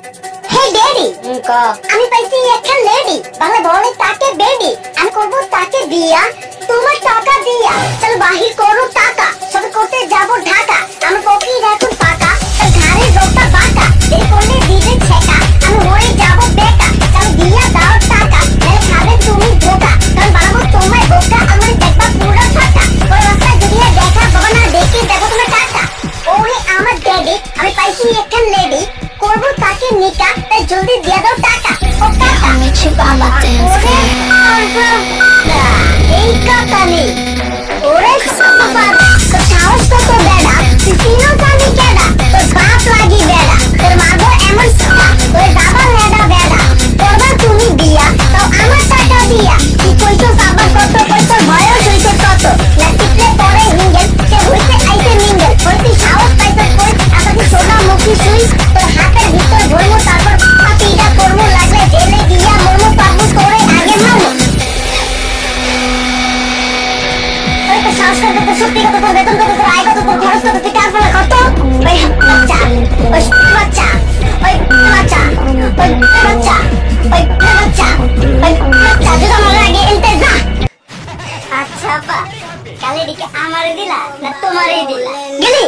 হে daddy আমি পাইছি একটা লেডি বাংলা বলে তাকে বেবি আমি করব তাকে বিয়া তোমার টাকা দিয়া চল বাহির করো টাকা সব করতে যাব ঢাকা আমি পকেট এখন পাকা তোর ঘাড়ে রোগটা বাঁকা এই করলে দিলে ছেকা আমি মরে যাব বেকা চল দিয়া দাও টাকা নালে খাবে তুমি ধোকা কারণ বানাবো তোমায় বোকা আমার দেখবা পুরো ফাটা ওই রাস্তায় দুনিয়া দেখা বাবা না দেখে দেখো তোমার টাকা ওরে আমার ড্যাডি আমি পাইছি একটা লেডি করব তাকে নিকা তাই জলদি দিয়া দাও টাকা ও টাকা মিছে বাবা ওরে এই টাকা নেই ওরে বাবা তো সাহস কত বেড়া তুই চিনো জানি কেডা তোর বাপ লাগি বেড়া তোর মাগো এমন সাদা তোর বাবা নেডা বেড়া করবা তুমি বিয়া তাও আমার টাকা দিয়া কি কইছো বাবা কত কইছো বয়স হইছে কত লাটিতে পরে হিঙ্গেল সে হইছে আইতে মিঙ্গেল হইতে সাহস পাইছো কই আপাতত সোনা মুখি সুই তোর হাতের ভিতর ধরমু তারপর পাপিটা করমু লাগলে জেলে গিয়া মরমু পাবু তোরে আগে মারমু ওই তো সাহস কত তো সত্যি কত তোর বেতন কত তোর আয় কত তোর খরচ কত তুই কার বলা কত ওই বাচ্চা ওই বাচ্চা ওই বাচ্চা ওই বাচ্চা ওই বাচ্চা ওই বাচ্চা যদি আমার আগে এনতে যা আচ্ছা বা কালে দিকে আমারে দিলা না তোমারই দিলা গেলি